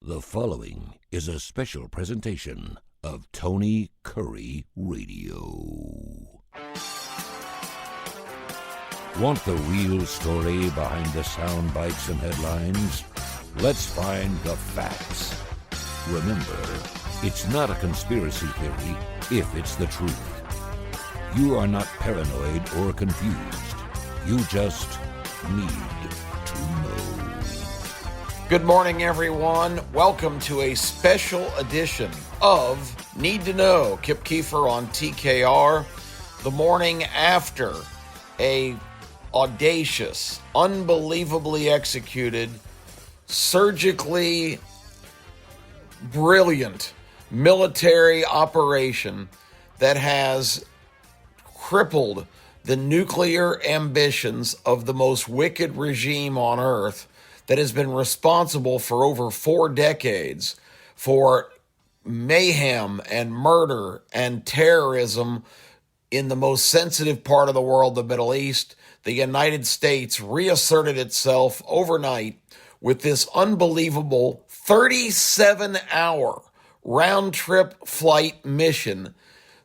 The following is a special presentation of Tony Kurre Radio. Want the real story behind the sound bites and headlines? Let's find the facts. Remember, it's not a conspiracy theory if it's the truth. You are not paranoid or confused. You just need to know. Good morning, everyone. Welcome to a special edition of Need to Know. Kip Keefer on TKR. The morning after a audacious, unbelievably executed, surgically brilliant military operation that has crippled the nuclear ambitions of the most wicked regime on earth, that has been responsible for over 4 decades for mayhem and murder and terrorism in the most sensitive part of the world, the Middle East. The United States reasserted itself overnight with this unbelievable 37-hour round-trip flight mission.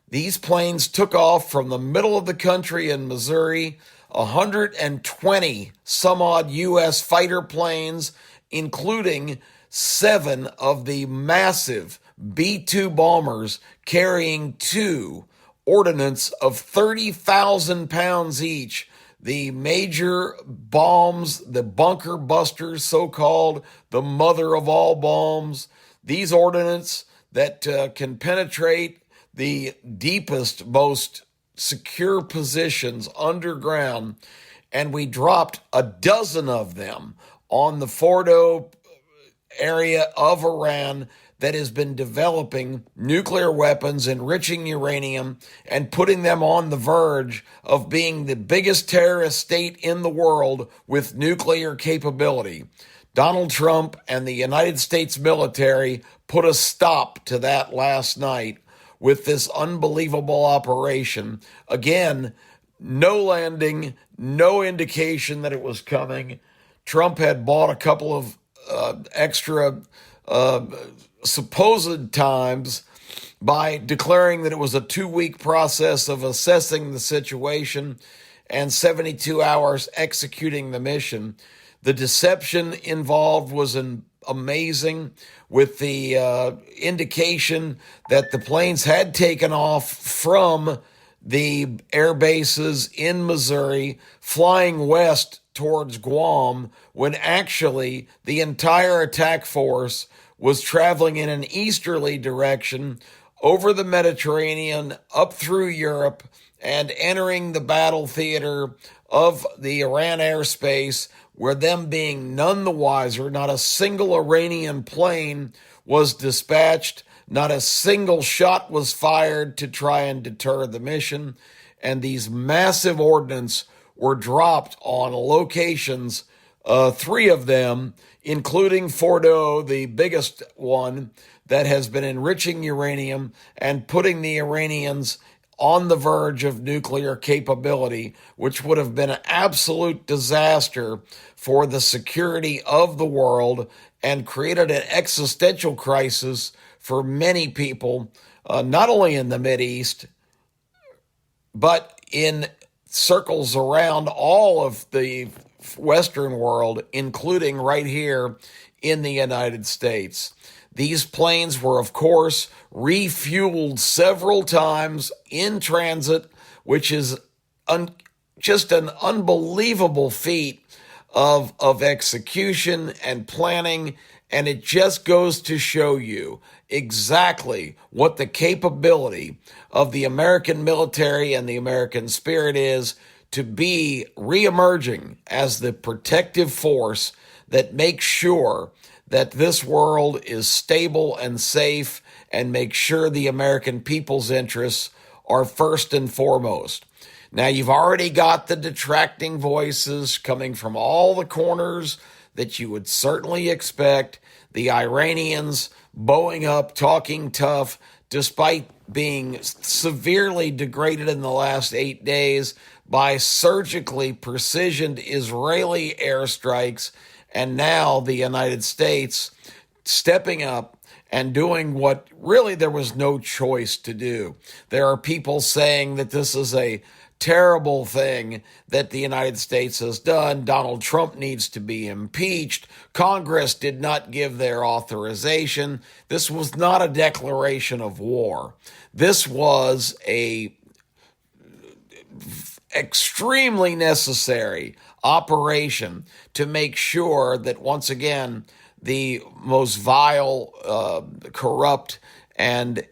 These planes took off from the middle of the country in Missouri, 120 some odd U.S. fighter planes, including 7 of the massive B-2 bombers carrying 2 ordnance of 30,000 pounds each. The major bombs, the bunker busters, so-called, the mother of all bombs. These ordnance that can penetrate the deepest, most secure positions underground, and we dropped a dozen of them on the Fordo area of Iran that has been developing nuclear weapons, enriching uranium, and putting them on the verge of being the biggest terrorist state in the world with nuclear capability. Donald Trump and the United States military put a stop to that last night with this unbelievable operation. Again, no landing, no indication that it was coming. Trump had bought a couple of extra supposed times by declaring that it was a 2-week process of assessing the situation and 72 hours executing the mission. The deception involved was amazing, with the indication that the planes had taken off from the air bases in Missouri, flying west towards Guam, when actually the entire attack force was traveling in an easterly direction over the Mediterranean, up through Europe, and entering the battle theater of the Iran airspace, where them being none the wiser. Not a single Iranian plane was dispatched, not a single shot was fired to try and deter the mission, and these massive ordnance were dropped on locations, 3 of them, including Fordo, the biggest one, that has been enriching uranium and putting the Iranians on the verge of nuclear capability, which would have been an absolute disaster for the security of the world and created an existential crisis for many people, not only in the Mideast, but in circles around all of the Western world, including right here in the United States. These planes were, of course, refueled several times in transit, which is just an unbelievable feat of execution and planning, and it just goes to show you exactly what the capability of the American military and the American spirit is to be reemerging as the protective force that makes sure that this world is stable and safe, and make sure the American people's interests are first and foremost. Now, you've already got the detracting voices coming from all the corners that you would certainly expect. The Iranians bowing up, talking tough, despite being severely degraded in the last 8 days by surgically precisioned Israeli airstrikes, and now the United States stepping up and doing what really there was no choice to do. There are people saying that this is a terrible thing that the United States has done. Donald Trump needs to be impeached. Congress did not give their authorization. This was not a declaration of war. This was a extremely necessary operation to make sure that once again the most vile, corrupt, and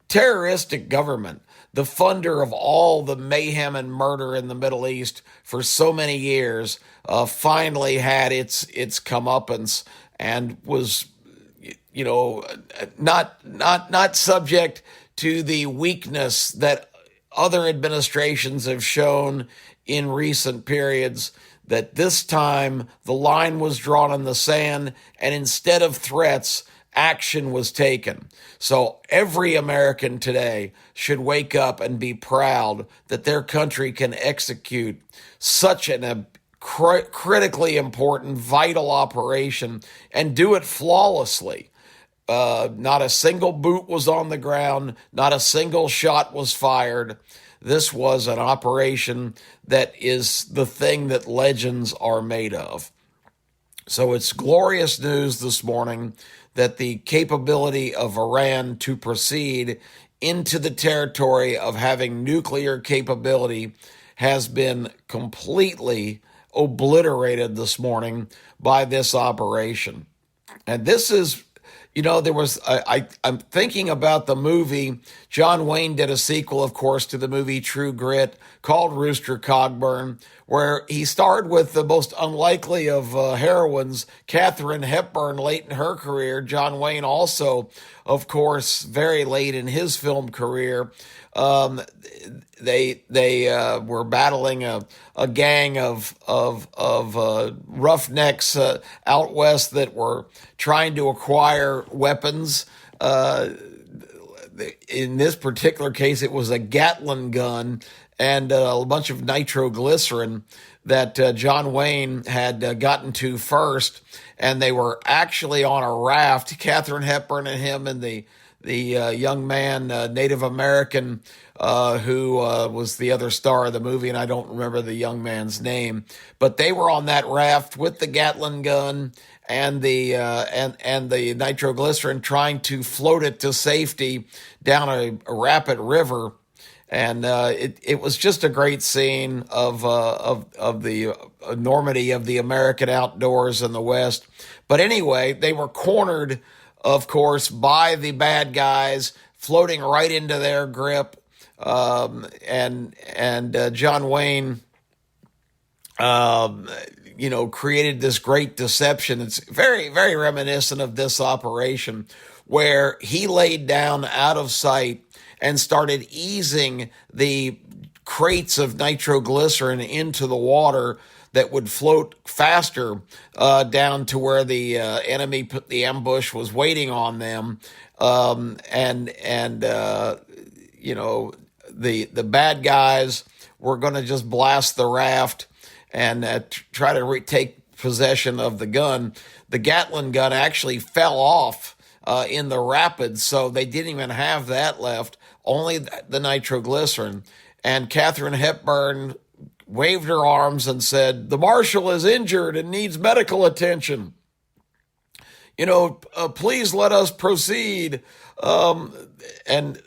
terroristic government, the funder of all the mayhem and murder in the Middle East for so many years, finally had its comeuppance and was, not subject to the weakness that other administrations have shown in recent periods. That this time the line was drawn in the sand, and instead of threats, action was taken. So every American today should wake up and be proud that their country can execute such a critically important, vital operation and do it flawlessly. Not a single boot was on the ground. Not a single shot was fired. This was an operation that is the thing that legends are made of. So it's glorious news this morning that the capability of Iran to proceed into the territory of having nuclear capability has been completely obliterated this morning by this operation. And this is, I'm thinking about the movie. John Wayne did a sequel, of course, to the movie True Grit called Rooster Cogburn, where he starred with the most unlikely of heroines, Katharine Hepburn, late in her career. John Wayne also, of course, very late in his film career. They were battling a gang of roughnecks out west that were trying to acquire weapons. In this particular case, it was a Gatling gun and a bunch of nitroglycerin that John Wayne had gotten to first, and they were actually on a raft. Katharine Hepburn and him and the young man, Native American, who was the other star of the movie, and I don't remember the young man's name, but they were on that raft with the Gatling gun and the nitroglycerin, trying to float it to safety down a rapid river. And it was just a great scene of the enormity of the American outdoors in the West. But anyway, they were cornered, of course, by the bad guys, floating right into their grip. And John Wayne, created this great deception. It's very, very reminiscent of this operation, where he laid down out of sight and started easing the crates of nitroglycerin into the water that would float faster down to where the enemy put the ambush was waiting on them. The bad guys were going to just blast the raft and try to take possession of the gun. The Gatling gun actually fell off in the rapids, so they didn't even have that left, only the nitroglycerin. And Katharine Hepburn waved her arms and said, "The marshal is injured and needs medical attention. Please let us proceed." And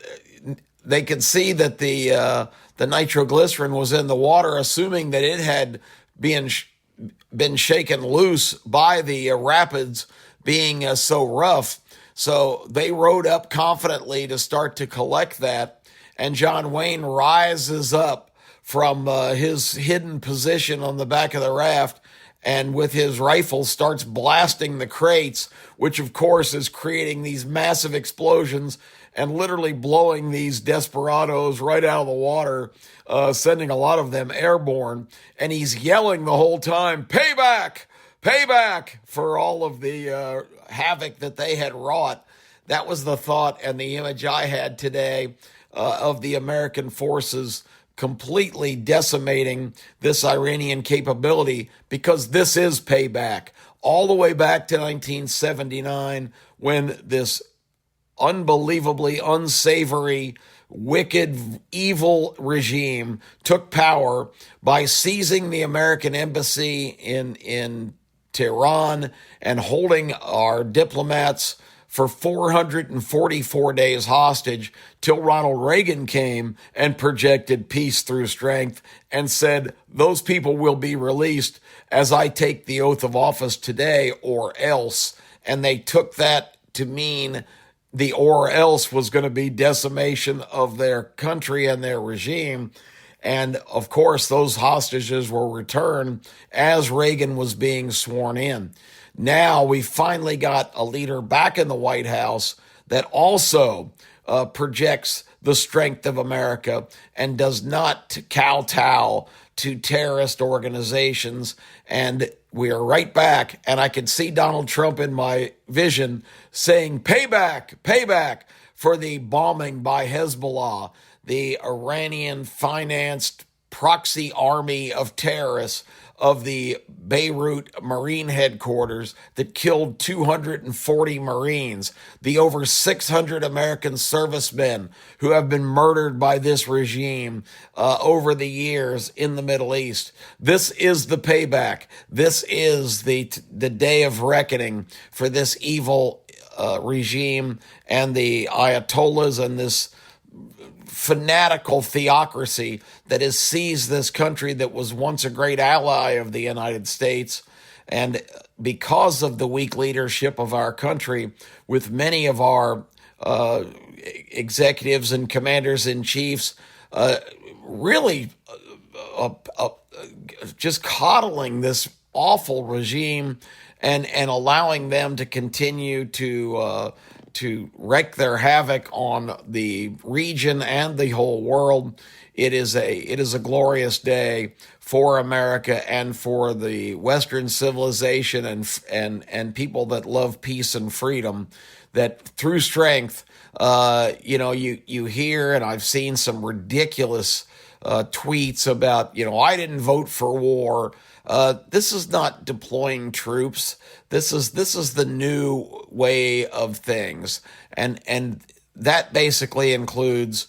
they could see that the nitroglycerin was in the water, assuming that it had been shaken loose by the rapids being so rough. So they rode up confidently to start to collect that. And John Wayne rises up from his hidden position on the back of the raft, and with his rifle starts blasting the crates, which of course is creating these massive explosions and literally blowing these desperados right out of the water, sending a lot of them airborne. And he's yelling the whole time, "Payback! Payback!" for all of the havoc that they had wrought. That was the thought and the image I had today of the American forces completely decimating this Iranian capability, because this is payback. all the way back to 1979 when this unbelievably unsavory, wicked, evil regime took power by seizing the American embassy in Tehran and holding our diplomats for 444 days hostage till Ronald Reagan came and projected peace through strength and said, those people will be released as I take the oath of office today or else. And they took that to mean the or else was going to be decimation of their country and their regime. And of course, those hostages were returned as Reagan was being sworn in. Now we finally got a leader back in the White House that also projects the strength of America and does not kowtow to terrorist organizations. And we are right back. And I can see Donald Trump in my vision saying, payback, payback for the bombing by Hezbollah, the Iranian-financed proxy army of terrorists of the Beirut Marine headquarters that killed 240 Marines, the over 600 American servicemen who have been murdered by this regime over the years in the Middle East. This is the payback. This is the day of reckoning for this evil regime and the Ayatollahs and this fanatical theocracy that has seized this country that was once a great ally of the United States. And because of the weak leadership of our country, with many of our executives and commanders in chiefs really just coddling this awful regime and allowing them to continue to wreak their havoc on the region and the whole world. It is a glorious day for America and for the Western civilization and people that love peace and freedom, that through strength, you hear, and I've seen some ridiculous tweets about, I didn't vote for war. This is not deploying troops. This is the new way of things, and that basically includes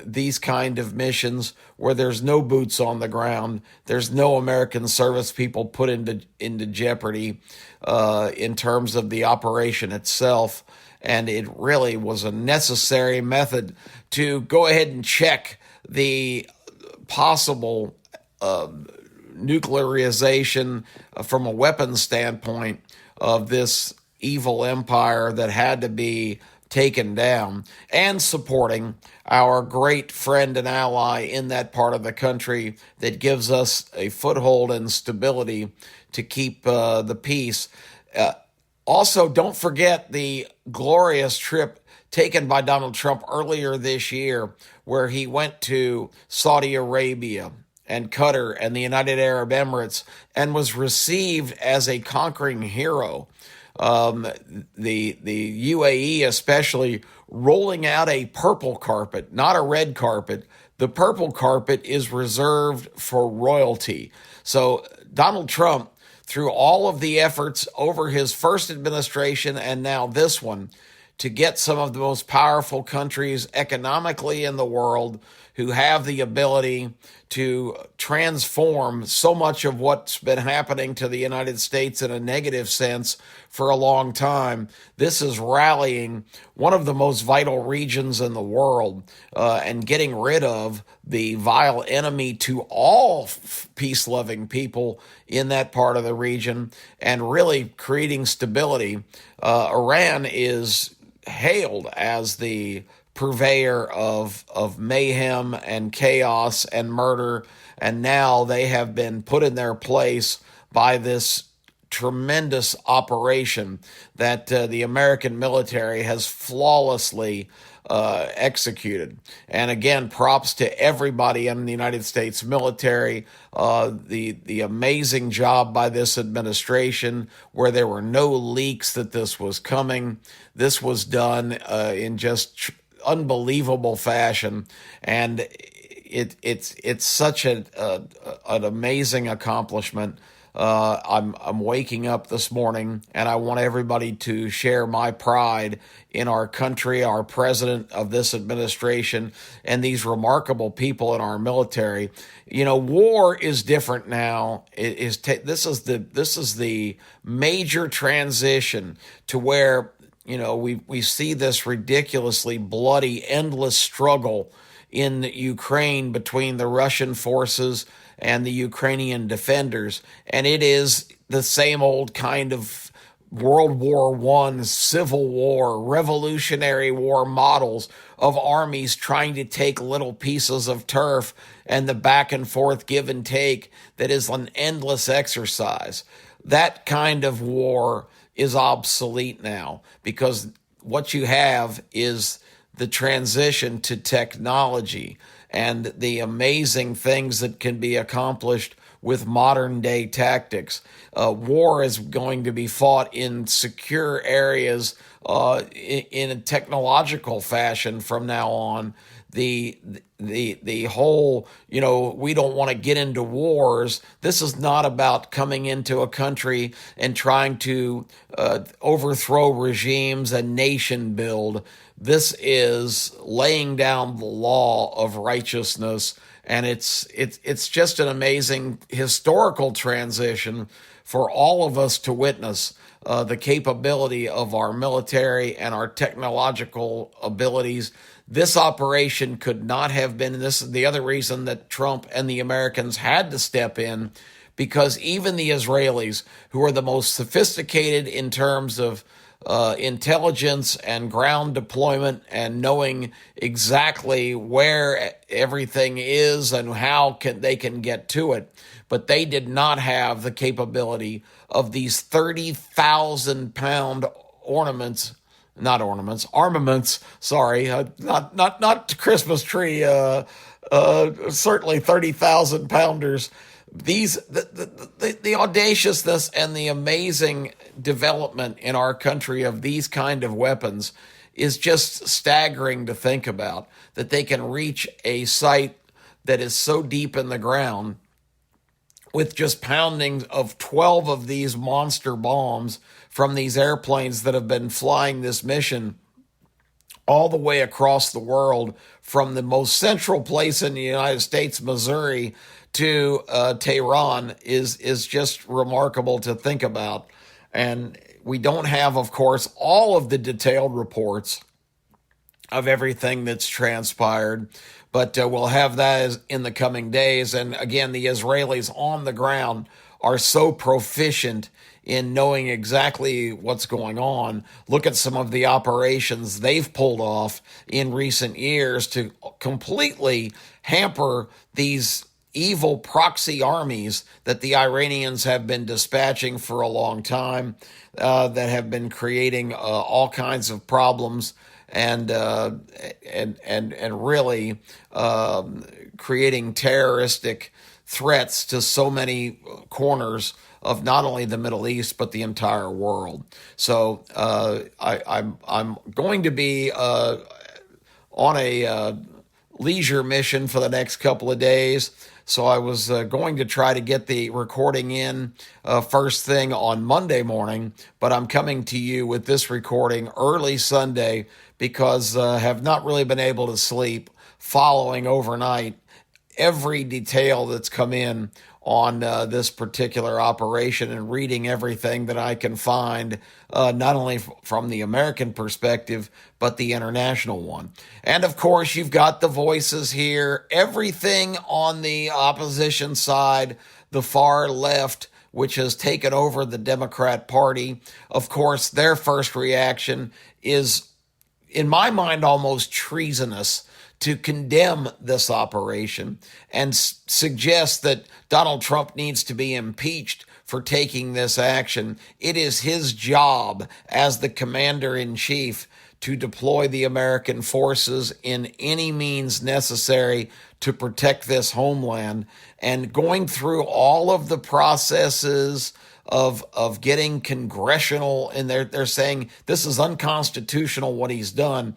these kind of missions where there's no boots on the ground, there's no American service people put into jeopardy in terms of the operation itself, and it really was a necessary method to go ahead and check the possible nuclearization from a weapons standpoint of this evil empire that had to be taken down, and supporting our great friend and ally in that part of the country that gives us a foothold and stability to keep the peace. Also, don't forget the glorious trip taken by Donald Trump earlier this year, where he went to Saudi Arabia and Qatar and the United Arab Emirates and was received as a conquering hero. The UAE especially rolling out a purple carpet, not a red carpet. The purple carpet is reserved for royalty. So Donald Trump, through all of the efforts over his first administration and now this one, to get some of the most powerful countries economically in the world who have the ability to transform so much of what's been happening to the United States in a negative sense for a long time. This is rallying one of the most vital regions in the world and getting rid of the vile enemy to all peace-loving people in that part of the region and really creating stability. Iran is hailed as the purveyor of mayhem and chaos and murder, and now they have been put in their place by this tremendous operation that the American military has flawlessly executed. And again, props to everybody in the United States military, the amazing job by this administration where there were no leaks that this was coming. This was done in just unbelievable fashion, and it's such an amazing accomplishment I'm waking up this morning, and I want everybody to share my pride in our country, our president of this administration, and these remarkable people in our military. You know, war is different now. This is the major transition to where, you know, we see this ridiculously bloody, endless struggle in Ukraine between the Russian forces and the Ukrainian defenders. And it is the same old kind of World War I, Civil War, Revolutionary War models of armies trying to take little pieces of turf, and the back and forth give and take that is an endless exercise. That kind of war is obsolete now, because what you have is the transition to technology and the amazing things that can be accomplished with modern day tactics. War is going to be fought in secure areas in a technological fashion from now on. The whole, you know, we don't want to get into wars. This is not about coming into a country and trying to overthrow regimes and nation build. This is laying down the law of righteousness, and it's just an amazing historical transition for all of us to witness. The capability of our military and our technological abilities. This operation could not have been, and this is the other reason that Trump and the Americans had to step in, because even the Israelis, who are the most sophisticated in terms of intelligence and ground deployment and knowing exactly where everything is and how they can get to it, but they did not have the capability of these 30,000-pound armaments. Sorry, not Christmas tree. Certainly 30,000 pounders. The audaciousness and the amazing development in our country of these kind of weapons is just staggering to think about, that they can reach a site that is so deep in the ground with just pounding of 12 of these monster bombs from these airplanes that have been flying this mission all the way across the world, from the most central place in the United States, Missouri, to Tehran, is just remarkable to think about. And we don't have, of course, all of the detailed reports of everything that's transpired, but we'll have that in the coming days. And again, the Israelis on the ground are so proficient in knowing exactly what's going on. Look at some of the operations they've pulled off in recent years to completely hamper these evil proxy armies that the Iranians have been dispatching for a long time, that have been creating all kinds of problems and really creating terroristic threats to so many corners of not only the Middle East but the entire world. So I'm going to be on a leisure mission for the next couple of days. So I was going to try to get the recording in first thing on Monday morning, but I'm coming to you with this recording early Sunday because I have not really been able to sleep following overnight every detail that's come in on this particular operation and reading everything that I can find, not only from the American perspective, but the international one. And of course, you've got the voices here, everything on the opposition side, the far left, which has taken over the Democrat Party. Of course, their first reaction is, in my mind, almost treasonous, to condemn this operation and suggest that Donald Trump needs to be impeached for taking this action. It is his job as the commander-in-chief to deploy the American forces in any means necessary to protect this homeland. And going through all of the processes of getting congressional, and they're saying this is unconstitutional what he's done.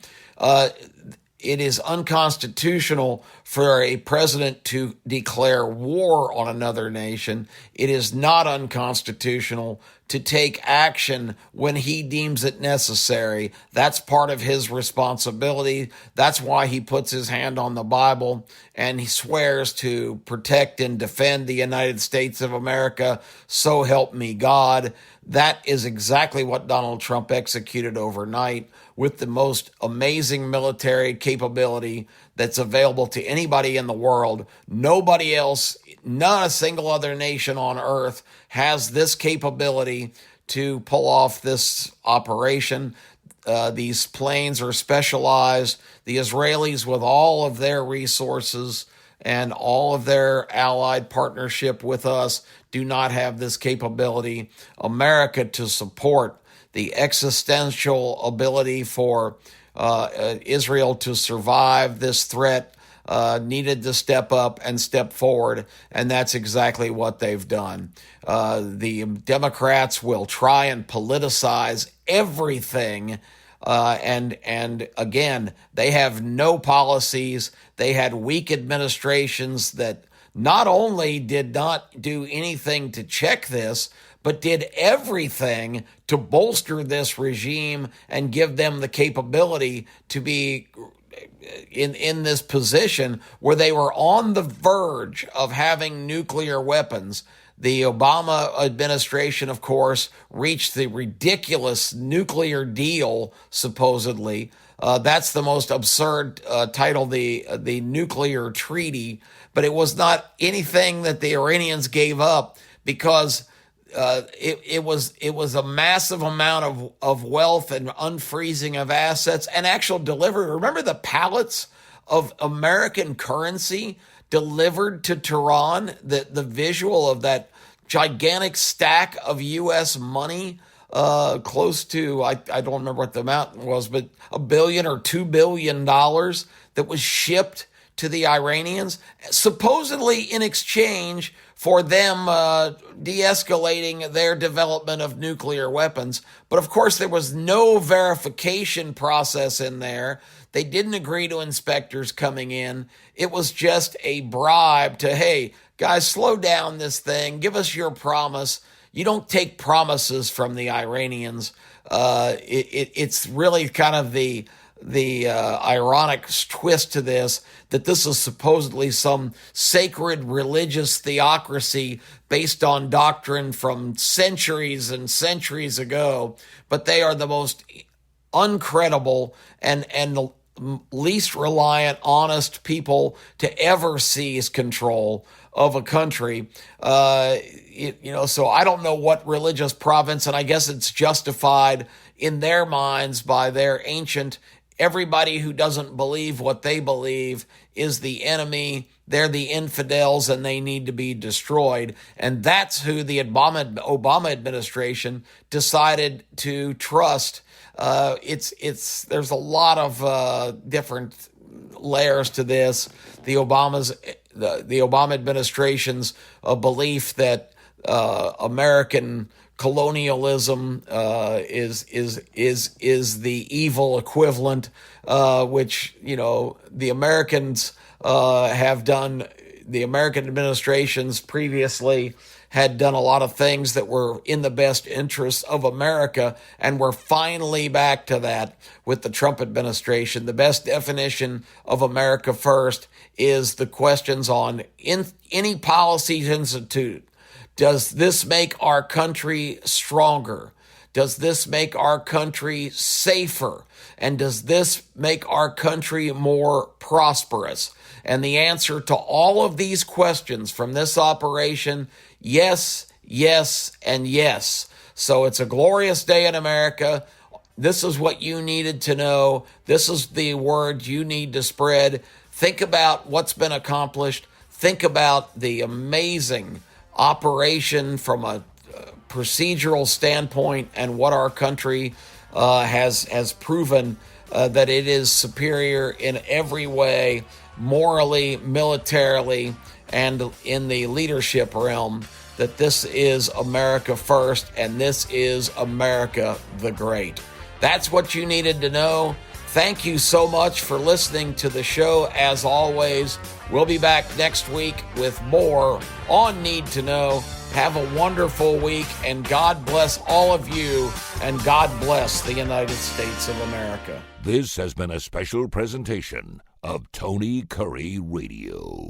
it is unconstitutional for a president to declare war on another nation. It is not unconstitutional to take action when he deems it necessary. That's part of his responsibility. That's why he puts his hand on the Bible and he swears to protect and defend the United States of America. So help me God. That is exactly what Donald Trump executed overnight with the most amazing military capability that's available to anybody in the world. Nobody else, not a single other nation on earth has this capability to pull off this operation. These planes are specialized. The Israelis, with all of their resources and all of their allied partnership with us, do not have this capability. America, to support the existential ability for Israel to survive this threat, needed to step up and step forward, and that's exactly what they've done. The Democrats will try and politicize everything, and again, they have no policies. They had weak administrations that not only did not do anything to check this, but did everything to bolster this regime and give them the capability to be in this position where they were on the verge of having nuclear weapons. The Obama administration, of course, reached the ridiculous nuclear deal, supposedly. That's the most absurd title, the nuclear treaty. But it was not anything that the Iranians gave up, because it was a massive amount of wealth and unfreezing of assets and actual delivery. Remember the pallets of American currency delivered to Tehran? The visual of that gigantic stack of U.S. money, close to, I don't remember what the amount was, but $1 billion or $2 billion that was shipped to the Iranians, supposedly in exchange for them de-escalating their development of nuclear weapons. But of course, there was no verification process in there. They didn't agree to inspectors coming in. It was just a bribe to, hey, guys, slow down this thing. Give us your promise. You don't take promises from the Iranians. It's really kind of the ironic twist to this, that this is supposedly some sacred religious theocracy based on doctrine from centuries and centuries ago, but they are the most uncredible and least reliant, honest people to ever seize control of a country. So I don't know what religious province, and I guess it's justified in their minds by their ancient. Everybody who doesn't believe what they believe is the enemy. They're the infidels and they need to be destroyed. And that's who the Obama administration decided to trust. There's a lot of different layers to this. The Obama administration's belief that American colonialism is the evil equivalent, which the Americans have done. The American administrations previously had done a lot of things that were in the best interests of America, and we're finally back to that with the Trump administration. The best definition of America first is the questions on any policies instituted. Does this make our country stronger? Does this make our country safer? And does this make our country more prosperous? And the answer to all of these questions from this operation, yes, yes, and yes. So it's a glorious day in America. This is what you needed to know. This is the word you need to spread. Think about what's been accomplished. Think about the amazing operation from a procedural standpoint and what our country has proven that it is superior in every way, morally, militarily, and in the leadership realm, that this is America first and this is America the Great. That's what you needed to know. Thank you so much for listening to the show. As always, we'll be back next week with more on Need to Know. Have a wonderful week, and God bless all of you, and God bless the United States of America. This has been a special presentation of Tony Kurre Radio.